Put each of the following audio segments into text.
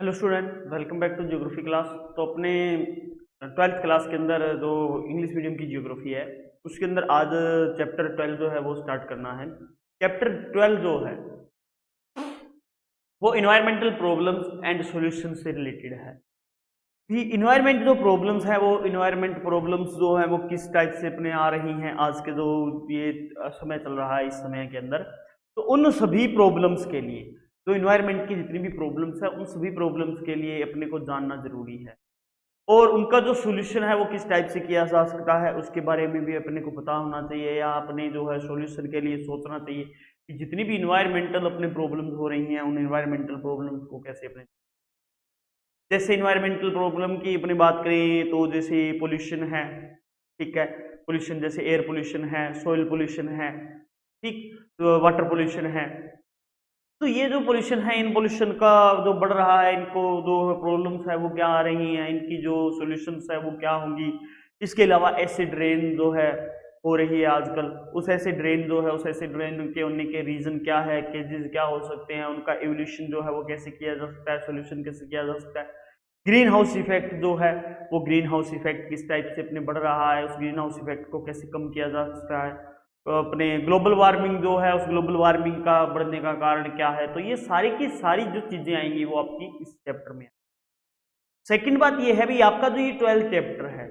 Hello student, welcome back to geography class. तो अपने twelfth class के अंदर जो इंग्लिश मीडियम की ज्योग्राफी है उसके अंदर आज चैप्टर 12 जो है वो स्टार्ट करना है। चैप्टर 12 जो है वो इन्वायरमेंटल प्रॉब्लम्स एंड सॉल्यूशन से रिलेटेड है। कि इन्वायरमेंट जो प्रॉब्लम्स है वो इन्वायरमेंट प्रॉब्लम्स जो है वो किस टाइप से अपने आ रही हैं आज के जो ये समय चल रहा है इस समय के अंदर। तो उन सभी प्रॉब्लम्स के लिए जो इन्वायरमेंट की जितनी भी प्रॉब्लम्स है उन सभी प्रॉब्लम्स के लिए अपने को जानना जरूरी है और उनका जो सोल्यूशन है वो किस टाइप से किया जा सकता है उसके बारे में भी अपने को पता होना चाहिए या अपने जो है सोल्यूशन के लिए सोचना चाहिए कि जितनी भी इन्वायरमेंटल अपने प्रॉब्लम्स हो रही हैं उन इन्वायरमेंटल प्रॉब्लम्स को कैसे अपने, जैसे इन्वायरमेंटल प्रॉब्लम की अपनी बात करें तो जैसे पोल्यूशन है, ठीक है। पोल्यूशन जैसे एयर पोल्यूशन है, सॉइल पोल्यूशन है, ठीक, तो वाटर पोल्यूशन है। तो ये जो पोल्यूशन है इन पोल्यूशन का जो बढ़ रहा है इनको जो प्रॉब्लम्स है वो क्या आ रही हैं, इनकी जो सॉल्यूशंस है वो क्या होंगी। इसके अलावा एसिड रेन जो है हो रही है आजकल, उस एसिड रेन जो है उस एसिड रेन के होने के रीजन क्या है, केजेस क्या हो सकते हैं, उनका एवोल्यूशन जो है वो कैसे किया जा सकता है, सोल्यूशन कैसे किया जा सकता है। ग्रीन हाउस इफेक्ट जो है वो ग्रीन हाउस इफेक्ट किस टाइप से अपने बढ़ रहा है, उस ग्रीन हाउस इफेक्ट को कैसे कम किया जा सकता है। तो अपने ग्लोबल वार्मिंग जो है उस ग्लोबल वार्मिंग का बढ़ने का कारण क्या है। तो ये सारी की सारी जो चीजें आएंगी वो आपकी इस चैप्टर में। सेकंड बात ये है भी आपका जो ये 12 चैप्टर है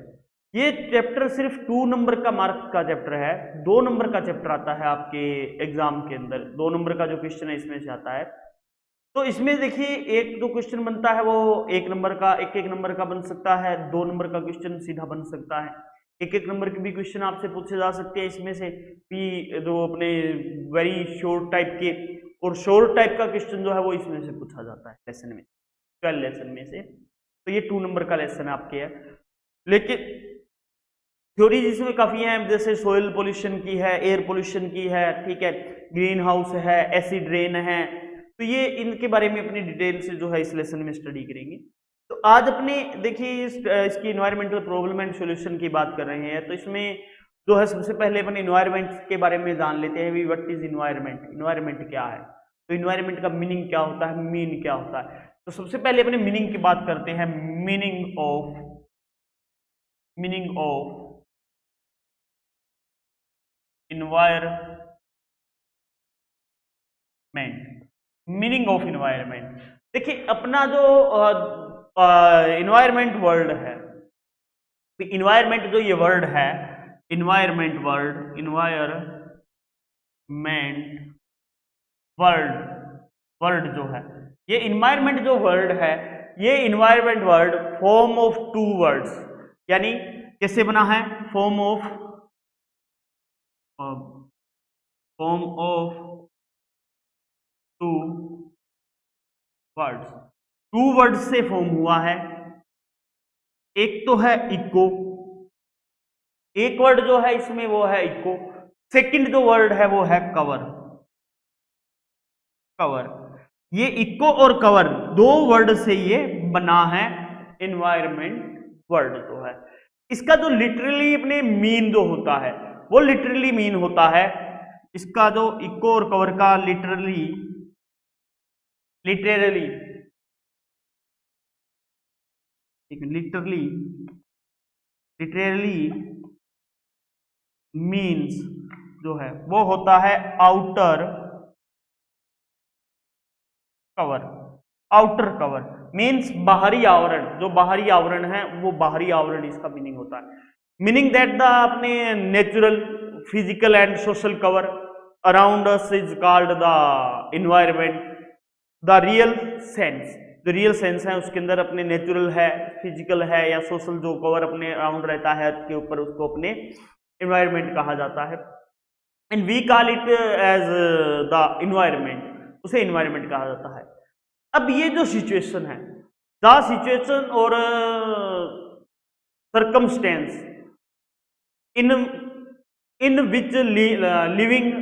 ये चैप्टर सिर्फ 2 नंबर का मार्क का चैप्टर है। 2 नंबर का चैप्टर आता है आपके एग्जाम के अंदर, 2 नंबर का जो क्वेश्चन है इसमें से आता है। तो इसमें देखिए एक जो क्वेश्चन बनता है वो 1 नंबर का, एक नंबर का बन सकता है, 2 नंबर का क्वेश्चन सीधा बन सकता है, एक नंबर के भी क्वेश्चन आपसे पूछे जा सकते हैं इसमें से भी जो अपने वेरी शॉर्ट टाइप के। और शॉर्ट टाइप का क्वेश्चन जो है वो इसमें से पूछा जाता है लेसन में, 12 लेसन में से। तो ये 2 नंबर का लेसन आपके है। लेकिन थ्योरी जिसमें काफी है, जैसे सोयल पोल्यूशन की है, एयर पोल्यूशन की है, ठीक है, ग्रीन हाउस है, एसिड रेन है। तो ये इनके बारे में अपनी डिटेल से जो है इस लेसन में स्टडी करेंगे। तो आज अपने देखिए इसकी इन्वायरमेंटल प्रॉब्लम एंड सॉल्यूशन की बात कर रहे हैं। तो इसमें जो है सबसे पहले अपन इन्वायरमेंट के बारे में जान लेते हैं, व्हाट इज इन्वायरमेंट, इन्वायरमेंट क्या है। तो इन्वायरमेंट का मीनिंग क्या होता है, मीन क्या होता है। तो सबसे पहले अपने मीनिंग की बात करते हैं। Meaning of environment, meaning of environment. देखिए अपना जो इन्वायरमेंट वर्ल्ड है, इन्वायरमेंट जो ये वर्ड है, environment word, environment word, word जो है ये इन्वायरमेंट जो वर्ड है ये environment word form of 2 words, यानी कैसे बना है, फॉर्म ऑफ 2 वर्ड्स, 2 वर्ड्स से फॉर्म हुआ है। एक तो है इको, एक वर्ड जो है इसमें वो है इको। सेकंड जो वर्ड है वो है कवर, कवर। ये इको और कवर 2 वर्ड से ये बना है इन्वायरमेंट वर्ड जो है। इसका जो लिटरली अपने मीन जो होता है वो लिटरली मीन होता है, इसका जो इको और कवर का literally literally literally literally means जो है वो होता है outer cover. Outer cover means बाहरी आवरण, जो बाहरी आवरण है वो बाहरी आवरण इसका मीनिंग होता है। मीनिंग दैट द अपने natural, physical and social cover around us is called the environment. The real sense, जो रियल सेंस है उसके अंदर अपने नेचुरल है, फिजिकल है या सोशल जो कवर अपने अराउंड रहता है के ऊपर उसको अपने इन्वायरमेंट कहा जाता है। And we call it as the environment, उसे इन्वायरमेंट कहा जाता है। अब ये जो सिचुएशन है, द सिचुएशन और circumstance in in which living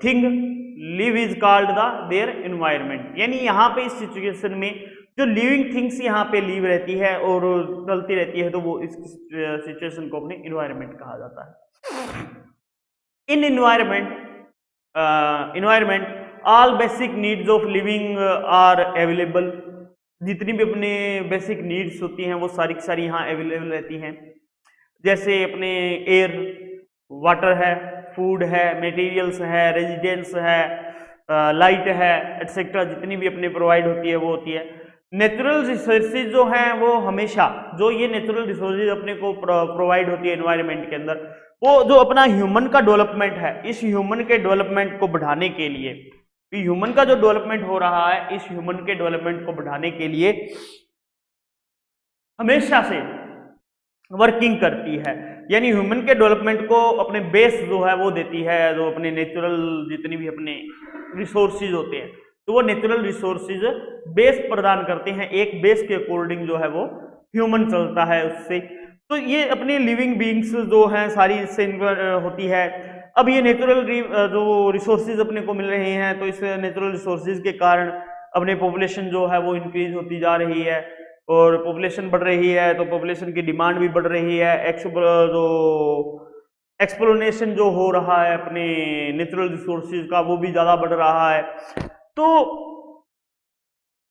thing live is called the their environment. यानी यहाँ पे इस सिचुएशन में जो लिविंग थिंग्स यहाँ पे लिव रहती है और चलती रहती है तो वो इस सिचुएशन को अपने इन्वायरमेंट कहा जाता है। In environment all basic needs of living are available. जितनी भी अपने बेसिक नीड्स होती हैं वो सारी की सारी यहाँ अवेलेबल रहती हैं। जैसे अपने एयर, वाटर है, फूड है, मटेरियल्स है, रेजिडेंस है, लाइट है, एटसेट्रा, जितनी भी अपने प्रोवाइड होती है वो होती है। नेचुरल रिसोर्सेज जो हैं वो हमेशा, जो ये नेचुरल रिसोर्सेज अपने को प्रोवाइड होती है एनवायरनमेंट के अंदर, वो जो अपना ह्यूमन का डेवलपमेंट है, इस ह्यूमन के डेवलपमेंट को बढ़ाने के लिए, ह्यूमन का जो डेवलपमेंट हो रहा है, इस ह्यूमन के डेवलपमेंट को बढ़ाने के लिए हमेशा से वर्किंग करती है। यानी ह्यूमन के डेवलपमेंट को अपने बेस जो है वो देती है, जो अपने नेचुरल जितनी भी अपने रिसोर्सेज होते हैं, तो वो नेचुरल रिसोर्सेज बेस प्रदान करते हैं। एक बेस के अकॉर्डिंग जो है वो ह्यूमन चलता है उससे। तो ये अपनी लिविंग बींग्स जो हैं सारी इससे होती है। अब ये नेचुरल जो रिसोर्सेज अपने को मिल रहे हैं, तो इस नेचुरल रिसोर्सेज के कारण अपने पॉपुलेशन जो है वो इंक्रीज होती जा रही है, और पॉपुलेशन बढ़ रही है तो पॉपुलेशन की डिमांड भी बढ़ रही है। जो एक्सप्लोनेशन जो हो रहा है अपने नेचुरल रिसोर्सेज का, वो भी ज़्यादा बढ़ रहा है। तो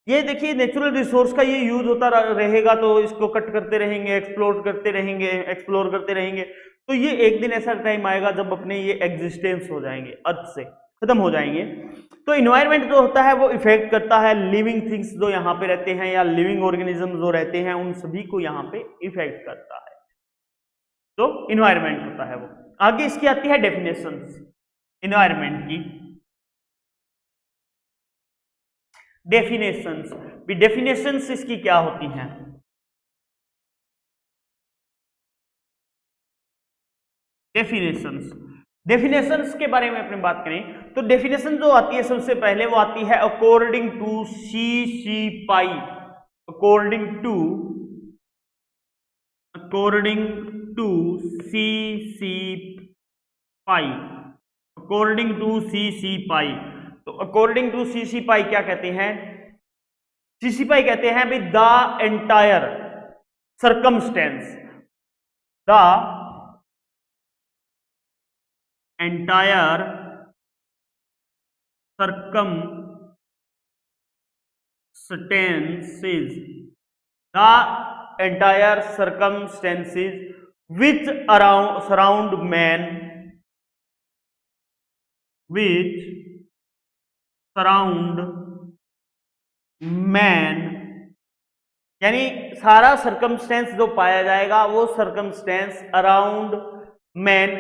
ये देखिए, नेचुरल रिसोर्स का ये यूज होता रहेगा तो इसको कट करते रहेंगे, एक्सप्लोर करते रहेंगे, तो ये एक दिन ऐसा टाइम आएगा जब अपने ये एग्जिस्टेंस हो जाएंगे, अर्थ से खत्म हो जाएंगे। तो इन्वायरमेंट जो होता है वो इफेक्ट करता है लिविंग थिंग्स जो यहाँ पे रहते हैं, या लिविंग ऑर्गेनिज्म जो रहते हैं, उन सभी को यहाँ पे इफेक्ट करता है। तो इन्वायरमेंट होता है वो। आगे इसकी आती है डेफिनेशंस इन्वायरमेंट की। डेफिनेशंस, भी डेफिनेशंस इसकी क्या होती हैं? डेफिनेशंस के बारे में अपनी बात करें तो डेफिनेशन जो आती है सबसे पहले वो आती है according to C pi. According to C pi. According to C pi. तो अकॉर्डिंग टू सी पाई क्या कहते हैं? सी पाई कहते हैं भाई the entire circumstance, the entire circumstances which surround man, यानी सारा सर्कमस्टेंस जो पाया जाएगा वो circumstance around man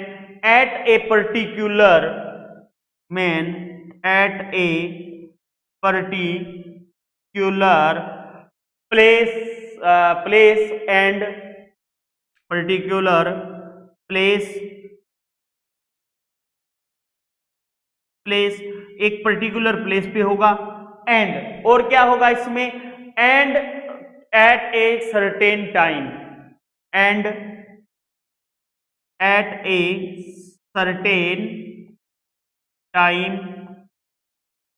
at a particular place and एक पर्टिकुलर प्लेस पे होगा, एंड और क्या होगा इसमें, and at a certain time, and at a certain time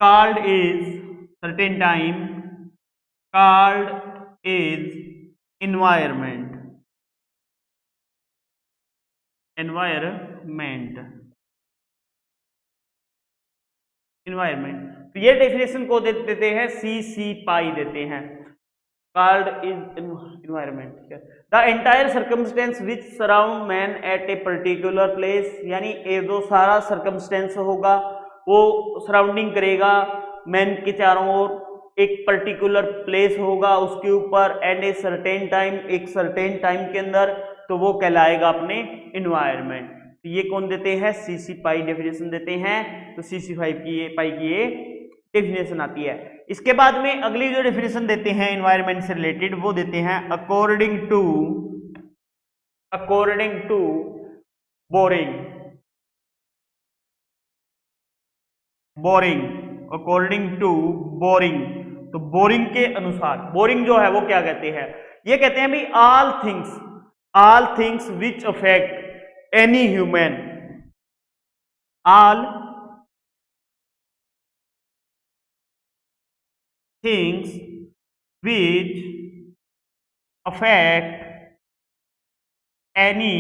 called is environment। तो ये डेफिनेशन को देते हैं सी पाई देते हैं, called is environment। The entire circumstance which surround man at a particular place, यानी ये जो सारा सर्कमस्टेंस होगा वो सराउंडिंग करेगा मैन के चारों ओर, एक पर्टिकुलर प्लेस होगा उसके ऊपर, एंड ए सर्टेन टाइम, एक सर्टेन टाइम के अंदर, तो वो कहलाएगा अपने इन्वायरमेंट। तो ये कौन देते हैं? सी पाई डेफिनेशन देते हैं। तो सी पाई की ये डेफिनेशन आती है। इसके बाद में अगली जो डेफिनेशन देते हैं एनवायरनमेंट से रिलेटेड वो देते हैं according to Boring. According to Boring. तो बोरिंग के अनुसार, बोरिंग जो है वो क्या कहते हैं? ये कहते हैं भाई all things which affect any human, all things which affect any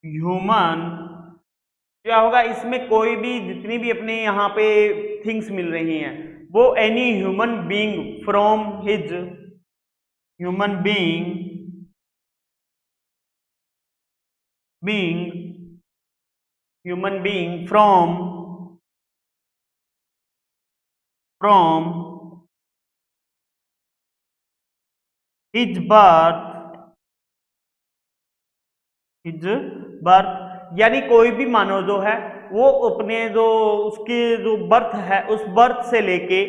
human। क्या होगा इसमें? कोई भी जितनी भी अपने यहाँ पे थिंग्स मिल रही हैं, वो any human being from his human being from his birth, यानी कोई भी मानव जो है वो अपने जो उसकी जो बर्थ है उस बर्थ से लेके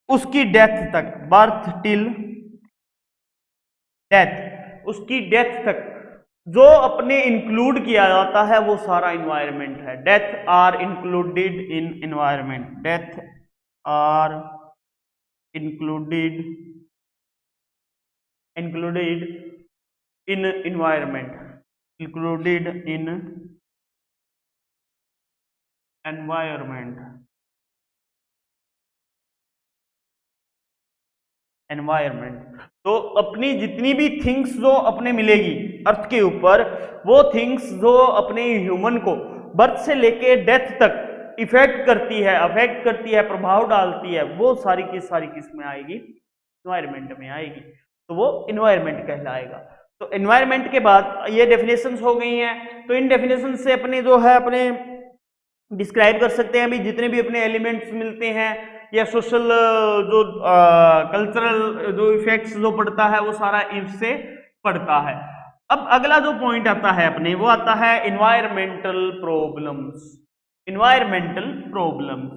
उसकी डेथ तक, बर्थ टिल डेथ, उसकी डेथ तक जो अपने इंक्लूड किया जाता है वो सारा इन्वायरमेंट है। Death are included in environment, death are included in environment, included in environment। तो अपनी जितनी भी थिंग्स जो अपने मिलेगी अर्थ के ऊपर, वो थिंग्स जो अपने ह्यूमन को बर्थ से लेके डेथ तक इफेक्ट करती है, प्रभाव डालती है, वो सारी की सारी किस में आएगी, इन्वायरमेंट में आएगी, तो वो इन्वायरमेंट कहलाएगा। तो एनवायरनमेंट के बाद ये डेफिनेशंस हो गई हैं, तो इन डेफिनेशन से अपने जो है अपने डिस्क्राइब कर सकते हैं अभी जितने भी अपने एलिमेंट्स मिलते हैं या सोशल जो कल्चरल जो इफेक्ट्स जो पड़ता है वो सारा इससे पड़ता है। अब अगला जो पॉइंट आता है अपने वो आता है इन्वायरमेंटल प्रॉब्लम्स। इन्वायरमेंटल प्रॉब्लम्स,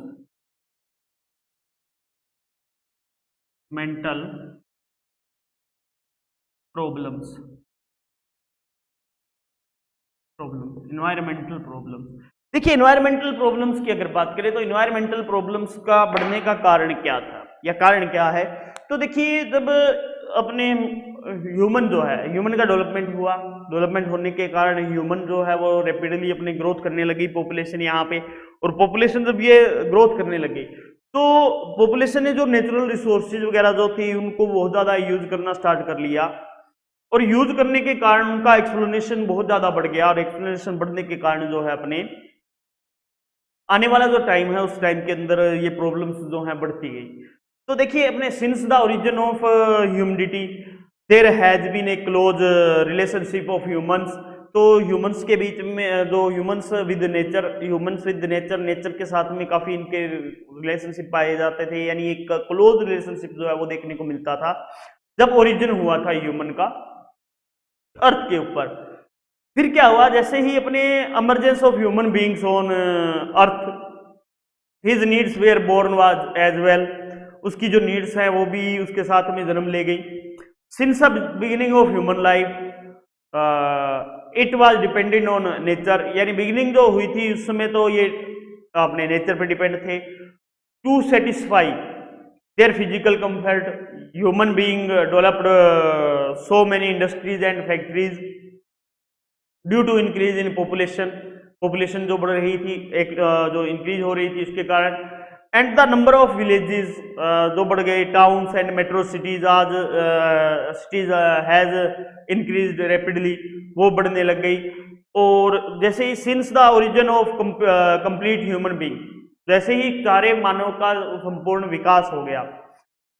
देखिए इन्वायरमेंटल प्रॉब्लम्स की अगर बात करें तो इन्वायरमेंटल प्रॉब्लम्स का बढ़ने का कारण क्या था या कारण क्या है। तो देखिए जब अपने ह्यूमन जो है, ह्यूमन का डेवलपमेंट होने के कारण ह्यूमन जो है वो रैपिडली अपने ग्रोथ करने लगी, पॉपुलेशन यहाँ पे, और पॉपुलेशन जब ये ग्रोथ करने लगी तो पॉपुलेशन ने जो नेचुरल रिसोर्सेज वगैरह जो थी उनको बहुत ज़्यादा यूज करना स्टार्ट कर लिया, और यूज करने के कारण उनका एक्सप्लोनेशन बहुत ज्यादा बढ़ गया, और एक्सप्लोनेशन बढ़ने के कारण जो है अपने आने वाला जो टाइम है उस टाइम के अंदर ये प्रॉब्लम्स जो है बढ़ती गई। तो देखिए अपने since the origin of humanity there has been a close relationship of humans. तो ह्यूमंस के बीच में जो ह्यूमंस विद नेचर, नेचर के साथ में काफी इनके रिलेशनशिप पाए जाते थे, यानी एक क्लोज रिलेशनशिप जो है वो देखने को मिलता था जब ओरिजिन हुआ था ह्यूमन का अर्थ के ऊपर। फिर क्या हुआ, जैसे ही अपने emergence of human beings on earth, his needs were born was as well, उसकी जो नीड्स हैं वो भी उसके साथ में जन्म ले गई। Since the beginning of human life it was dependent on nature, यानी बिगिनिंग जो हुई थी उस समय तो ये अपने नेचर पे डिपेंड थे। To satisfy their physical comfort human being developed so many industries and factories due to increase in population जो बढ़ रही थी, एक जो इंक्रीज हो रही थी उसके कारण, and the number of villages जो बढ़ गए, टाउन्स एंड मेट्रो सिटीज आज सिटीज हैज इंक्रीज्ड रैपिडली, वो बढ़ने लग गई। और जैसे ही since the origin of complete human being, जैसे ही सारे मानव का संपूर्ण विकास हो गया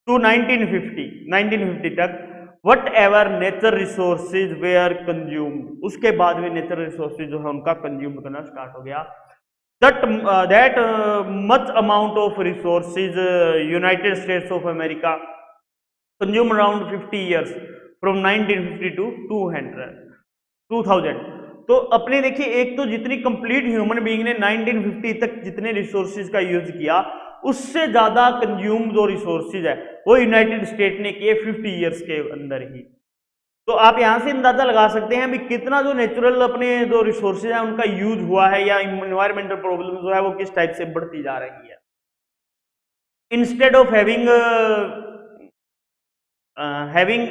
टू 1950 तक, whatever nature resources were consumed, उसके बाद में नेचर रिसोर्सेज जो है उनका कंज्यूम करना स्टार्ट हो गया। That much amount of resources United States of America consume around 50 years from 1950 to 2000। तो अपने देखिए एक तो जितनी कंप्लीट ह्यूमन बीइंग ने 1950 तक जितने रिसोर्सेज का यूज किया, उससे ज्यादा कंज्यूम जो रिसोर्सेज है वो यूनाइटेड स्टेट ने किए 50 years के अंदर ही। तो आप यहां से अंदाजा लगा सकते हैं भी कितना जो नेचुरल अपने जो रिसोर्सेज है उनका यूज हुआ है, या इन्वायरमेंटल प्रॉब्लम जो है वो किस टाइप से बढ़ती जा रही है। Instead of having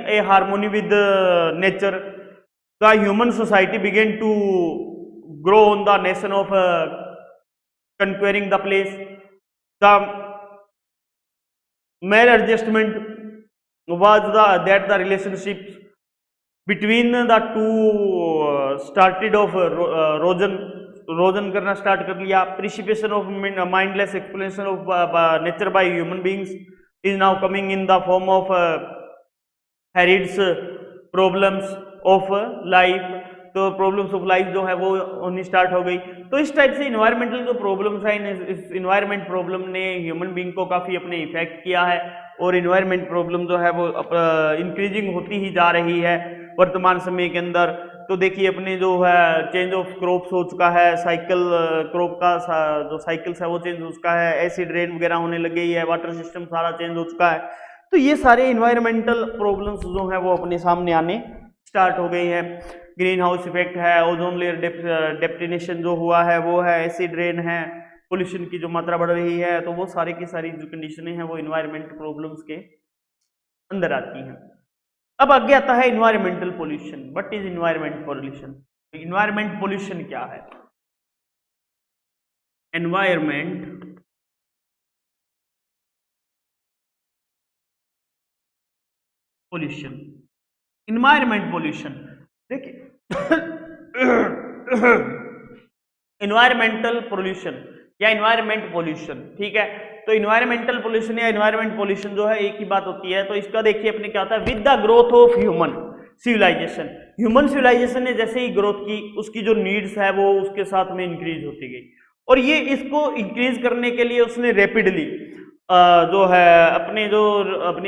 a harmony with nature, the human society began to grow on the nation of conquering the place. The mere adjustment was that the relationships between the two started of erosion, erosion करना start कर लिया। Precipitation of mindless explanation of nature by human beings is now coming in the form of hazards problems of life. तो problems of life जो है वो होनी start हो गई। तो इस टाइप से इन्वायरमेंटल जो प्रॉब्लम्स है, इस इन्वायरमेंट प्रॉब्लम ने ह्यूमन बीइंग को काफी अपने इफेक्ट किया है और इन्वायरमेंट प्रॉब्लम जो है वो इंक्रीजिंग होती ही जा रही है वर्तमान समय के अंदर। तो देखिए अपने जो है चेंज ऑफ क्रॉप्स हो चुका है, साइकिल क्रॉप का जो साइकिल्स है वो चेंज हो चुका है, एसिड रेन वगैरह होने लग गई है, वाटर सिस्टम सारा चेंज हो चुका है। तो ये सारे इन्वायरमेंटल प्रॉब्लम्स जो है वो अपने सामने आने स्टार्ट हो गई है। ग्रीन हाउस इफेक्ट है, ओजोन लेयर डेप्टीनेशन जो हुआ है वो है, एसिड रेन है, पोल्यूशन की जो मात्रा बढ़ रही है। तो वो सारी की सारी जो कंडीशनें हैं वो इन्वायरमेंट प्रॉब्लम्स के अंदर आती हैं। अब आगे आता है environmental pollution. What is environment pollution? Environment pollution क्या है? एनवायरमेंट पोल्यूशन, इन्वायरमेंट पोल्यूशन, देखिए इन्वायरमेंटल पोल्यूशन या इन्वायरमेंट पोल्यूशन, ठीक है। तो इन्वायरमेंटल पोल्यूशन या इन्वायरमेंट पोल्यूशन जो है एक ही बात होती है। तो इसका देखिए अपने क्या होता है, with the growth of human civilization, human civilization ने जैसे ही ग्रोथ की उसकी जो नीड्स है वो उसके साथ में इंक्रीज होती गई और ये इसको इंक्रीज करने के लिए उसने रैपिडली जो है अपनी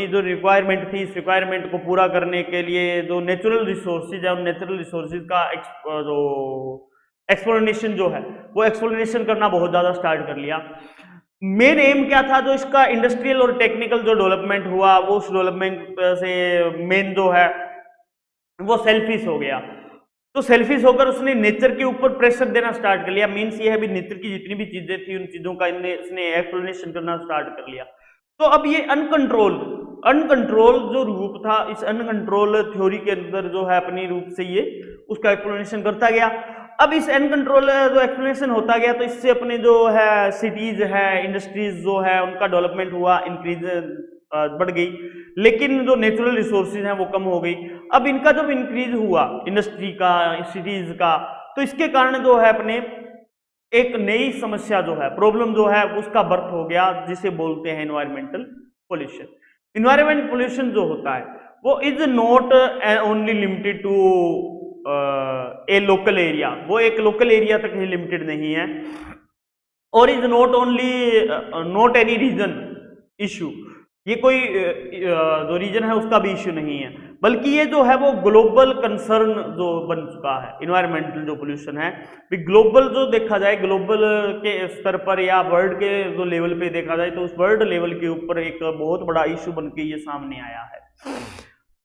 जो रिक्वायरमेंट थी, इस रिक्वायरमेंट को पूरा करने के लिए जो नेचुरल रिसोर्सेज है उन नेचुरल रिसोर्सेज का जो एक्सप्लोरेशन जो है वो एक्सप्लोरेशन करना बहुत ज्यादा स्टार्ट कर लिया। मेन एम क्या था, जो इसका इंडस्ट्रियल और टेक्निकल जो डेवलपमेंट हुआ वो उस डेवलपमेंट से मेन जो है वो सेल्फिश हो गया। तो सेल्फिश होकर उसने नेचर के ऊपर प्रेशर देना स्टार्ट कर लिया। मीन्स ये है भी नेचर की जितनी भी चीजें थी उन चीजों का इसने एक्सप्लोरेशन करना स्टार्ट कर लिया। तो अब ये अनकंट्रोल जो रूप था, इस अनकंट्रोल थ्योरी के अंदर जो है अपनी रूप से ये उसका एक्सप्लोरेशन करता गया। अब इस अनकंट्रोल जो एक्सप्लोरेशन होता गया तो इससे अपने जो है सिटीज है, इंडस्ट्रीज जो है उनका डेवलपमेंट हुआ, इंक्रीज बढ़ गई, लेकिन जो नेचुरल रिसोर्सेज हैं वो कम हो गई। अब इनका जब इंक्रीज हुआ इंडस्ट्री का, सिटीज का, तो इसके कारण जो है अपने एक नई समस्या जो है, प्रॉब्लम जो है उसका बर्थ हो गया, जिसे बोलते हैं एनवायरमेंटल पोल्यूशन। एनवायरमेंट पोल्यूशन जो होता है वो is not only limited to a local area, वो एक लोकल एरिया तक ही लिमिटेड नहीं है, और is not any region issue, ये कोई जो रीजन है उसका भी इश्यू नहीं है, बल्कि ये जो है वो ग्लोबल कंसर्न जो बन चुका है। इन्वायरमेंटल जो पोल्यूशन है ग्लोबल जो देखा जाए, ग्लोबल के स्तर पर या वर्ल्ड के जो लेवल पे देखा जाए तो उस वर्ल्ड लेवल के ऊपर एक बहुत बड़ा इश्यू बन के ये सामने आया है।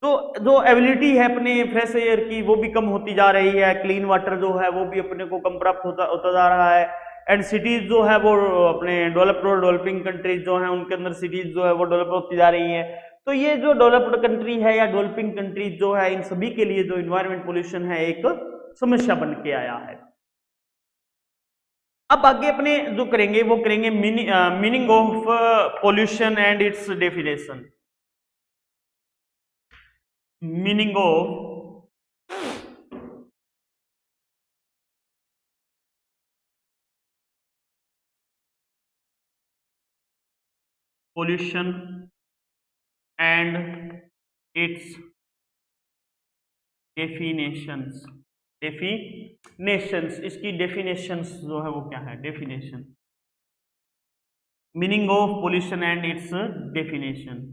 तो जो एबिलिटी है अपने फ्रेश एयर की वो भी कम होती जा रही है, क्लीन वाटर जो है वो भी अपने को कम प्राप्त होता जा रहा है। एंड सिटीज जो है वो अपने डेवलप्ड और डेवलपिंग कंट्रीज जो है उनके अंदर सिटीज जो है वो डेवलप होती जा रही है। तो ये जो डेवलप्ड कंट्री है या डेवलपिंग कंट्रीज जो है, इन सभी के लिए जो इन्वायरमेंट पोल्यूशन है एक समस्या बन के आया है। अब आगे अपने जो करेंगे वो करेंगे meaning of pollution and it's definition. Meaning of pollution and its definitions। इसकी definitions जो है वो क्या है, definition, meaning of pollution and its definition।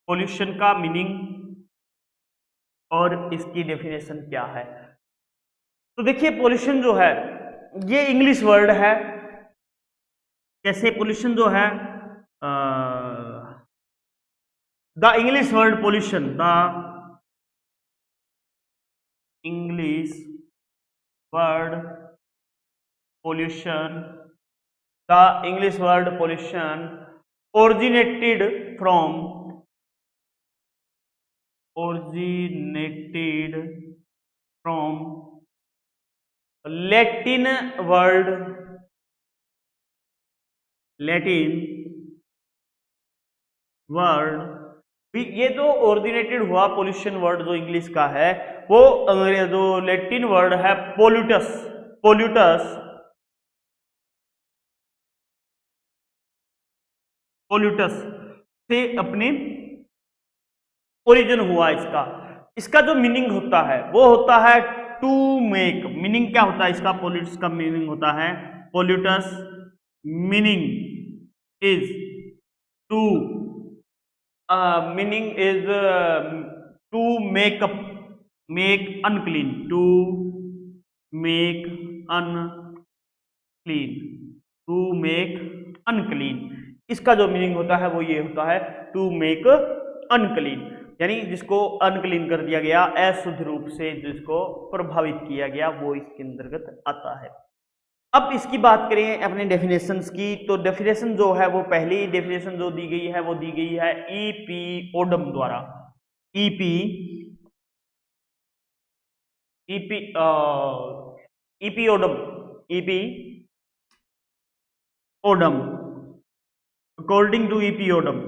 pollution का मीनिंग और इसकी डेफिनेशन क्या है। तो देखिए पोल्यूशन जो है ये इंग्लिश वर्ड है। कैसे पोल्यूशन जो है, the English word pollution, the English word pollution, the English word pollution originated from Latin word ये जो ओरिजिनेटेड हुआ पोल्यूशन वर्ड जो इंग्लिश का है, वो जो लैटिन वर्ड है पोल्यूटस, पोल्यूटस, पोल्यूटस से अपने ओरिजिन हुआ इसका। इसका जो मीनिंग होता है वो होता है टू मेक। मीनिंग क्या होता है इसका? पोल्यूटस का मीनिंग होता है, pollutes meaning is to, meaning is to make up, make unclean, to make unclean, to make unclean. इसका जो मीनिंग होता है वो ये होता है टू मेक अनक्लीन, यानी जिसको अनक्लीन कर दिया गया, अशुद्ध रूप से जिसको प्रभावित किया गया, वो इसके अंतर्गत आता है। अब इसकी बात करें अपने डेफिनेशंस की, तो डेफिनेशन जो है वो पहली डेफिनेशन जो दी गई है वो दी गई है ईपी ओडम द्वारा। E P E P E P Odum, E P Odum, according to E P Odum,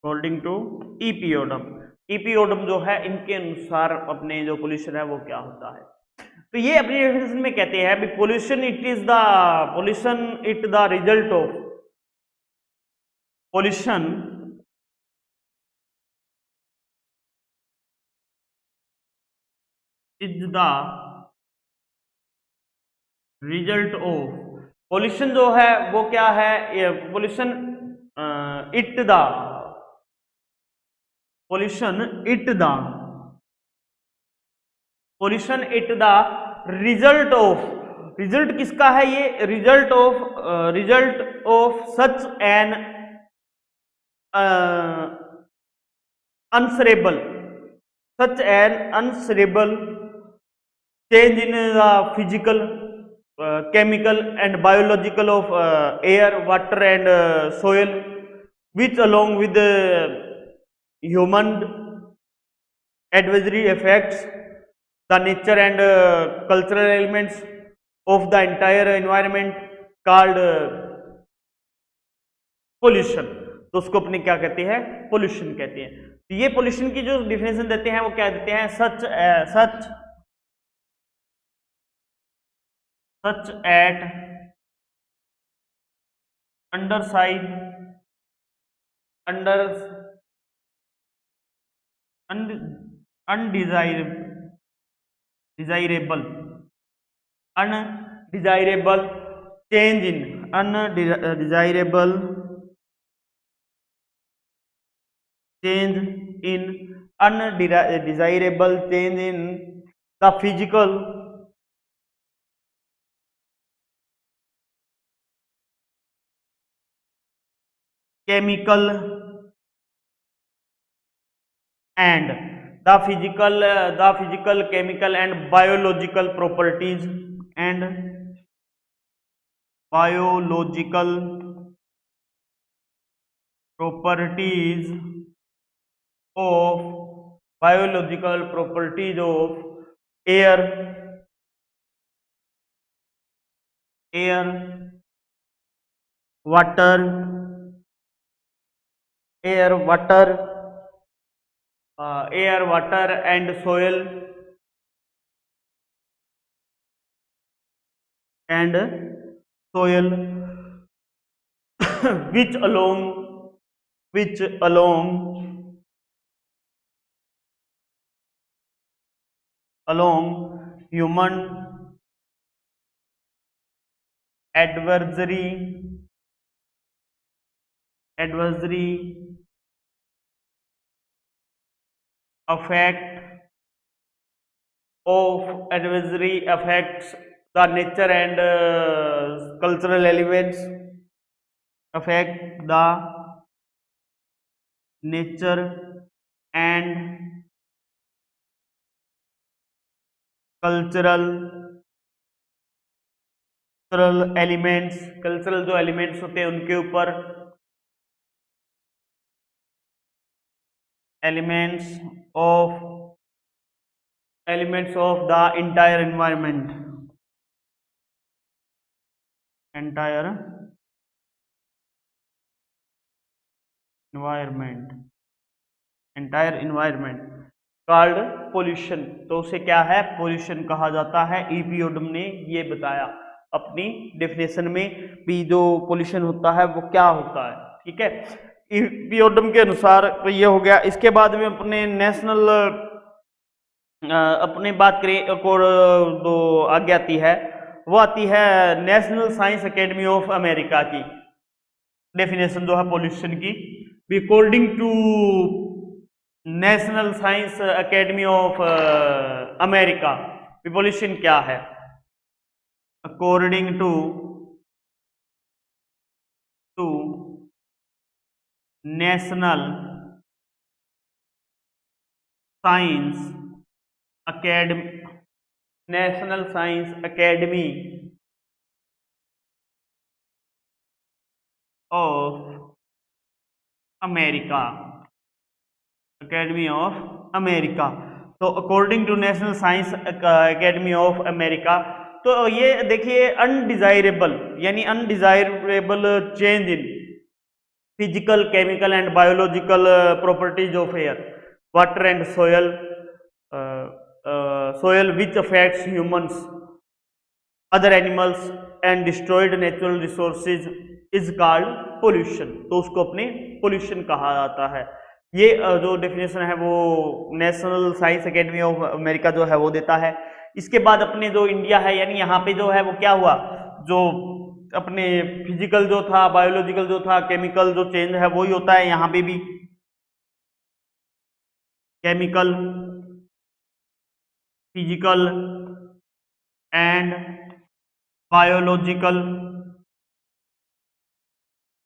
according to E P Odum, E P Odum जो है इनके अनुसार अपने जो पोल्यूशन है वो क्या होता है। तो ये अपनी डेफिनेशन में कहते हैं pollution it is the, pollution it the result of, pollution is the result of, pollution जो है वो क्या है, pollution it the, pollution it the, pollution it the result of, result किसका है ये? Result of, result of such an answerable, such an answerable change in the physical, chemical and biological of air, water and soil, which along with the human adversary affects the nature and cultural elements of the entire environment called pollution. तो उसको अपने क्या कहते हैं? Pollution कहते हैं। तो ये पोल्यूशन की जो डिफिनेशन देते हैं वो क्या देते हैं? Such at underside, under undesirable, desirable, undesirable change in, undesirable change in, undesirable change in the physical, chemical and the physical, chemical and biological properties, and biological properties of, biological properties of air, air, water, air, water, air, water and soil, and soil which along, which along, along human adversary, adversary effect of, adversary affects the nature and cultural elements, affect the nature and cultural elements, cultural जो elements होते हैं उनके ऊपर, elements of the entire environment, entire environment, entire environment called pollution, तो उसे क्या है, pollution कहा जाता है। ईपी ओडम ने ये बताया अपनी डेफिनेशन में भी, जो पोल्यूशन होता है वो क्या होता है, ठीक है। ईपी ओडम के अनुसार तो ये हो गया। इसके बाद में अपने नेशनल अपने बात करें तो आगे आती है, वो आती है National Science Academy of America की डेफिनेशन जो है पोल्यूशन की। According to National Science Academy of America, pollution क्या है। According to National Science Academy of America, तो according to National Science Academy of America, तो ये देखिए अनडिजायरेबल यानी undesirable change in physical, chemical and biological properties of air, water and soil which affects humans, other animals and destroyed natural resources is called pollution, तो उसको अपने pollution कहा जाता है। ये जो डेफिनेशन है वो national Science Academy of America जो है वो देता है। इसके बाद अपने जो इंडिया है, यानी यहाँ पे जो है वो क्या हुआ, जो अपने फिजिकल जो था, बायोलॉजिकल जो था, केमिकल जो चेंज है वही होता है यहाँ पे भी। Chemical, physical and biological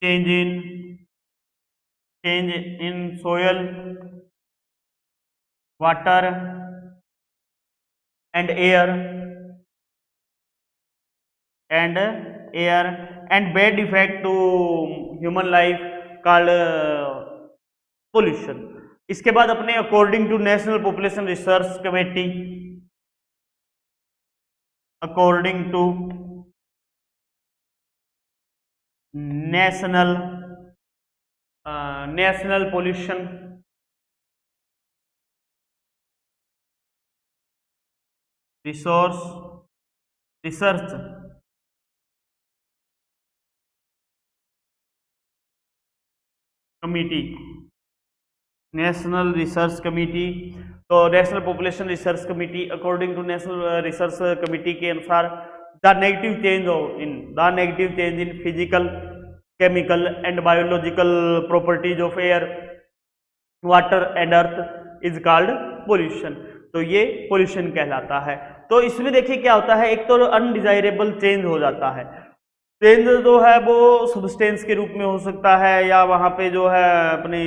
change in soil, water and air and bad effect to human life called pollution. इसके बाद अपने according to National Population Research Committee, according to National Pollution Research Committee, National Research Committee, तो National Population Research Committee according to National Research Committee के अनुसार the negative change in physical, chemical and biological properties of air, water and earth is called pollution, तो ये pollution कहलाता है। तो इसमें देखिए क्या होता है, एक तो अनडिजायरेबल चेंज हो जाता है। चेंज जो है वो सब्सटेंस के रूप में हो सकता है, या वहां पे जो है अपने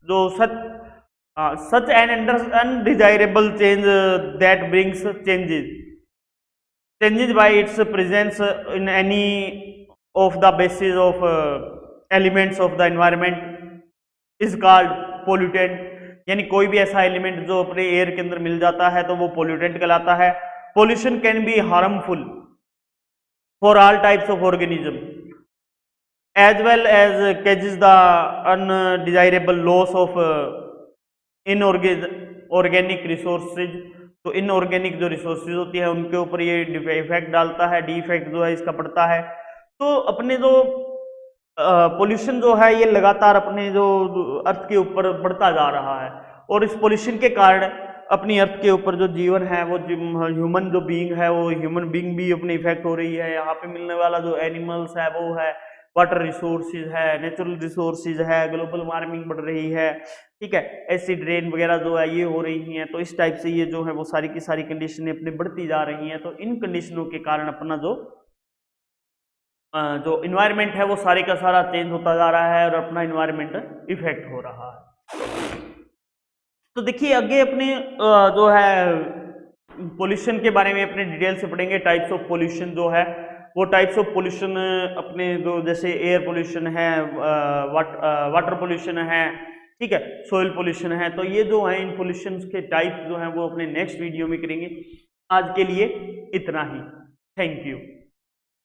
जो such an undesirable change that brings changes by its presence in any of the basis of elements of the environment is called pollutant, यानी कोई भी ऐसा एलिमेंट जो अपने एयर के अंदर मिल जाता है तो वो पोल्यूटेंट कहलाता है। Pollution can be harmful for all types of organism as well as causes the undesirable loss of inorganic resources, तो इनऑर्गेनिक जो रिसोर्सेज होती है उनके ऊपर ये इफेक्ट डालता है, डी इफेक्ट जो है इसका पड़ता है। तो अपने जो पोल्यूशन जो है ये लगातार अपने जो अर्थ के ऊपर बढ़ता जा रहा है, और इस पोल्यूशन के कारण अपनी अर्थ के ऊपर जो जीवन है वो ह्यूमन जो बीइंग है वो ह्यूमन बीइंग भी अपने इफेक्ट हो रही है। यहाँ पे मिलने वाला जो एनिमल्स है वो है, वाटर रिसोर्सेज है, नेचुरल रिसोर्सेज है, ग्लोबल वार्मिंग बढ़ रही है, ठीक है, एसिड रेन वगैरह जो है ये हो रही हैं। तो इस टाइप से ये जो है वो सारी की सारी कंडीशनें अपने बढ़ती जा रही हैं। तो इन कंडीशनों के कारण अपना जो इन्वायरमेंट है वो सारे का सारा चेंज होता जा रहा है और अपना इन्वायरमेंट इफेक्ट हो रहा है। तो देखिए आगे अपने जो है पोल्यूशन के बारे में अपने डिटेल से पढ़ेंगे। टाइप्स ऑफ पोल्यूशन जो है वो टाइप्स ऑफ पोल्यूशन अपने जो जैसे एयर पोल्यूशन है, वाटर पोल्यूशन है, ठीक है, सोइल पोल्यूशन है। तो ये जो है इन पोल्यूशन के टाइप जो हैं वो अपने नेक्स्ट वीडियो में करेंगे। आज के लिए इतना ही, थैंक यू।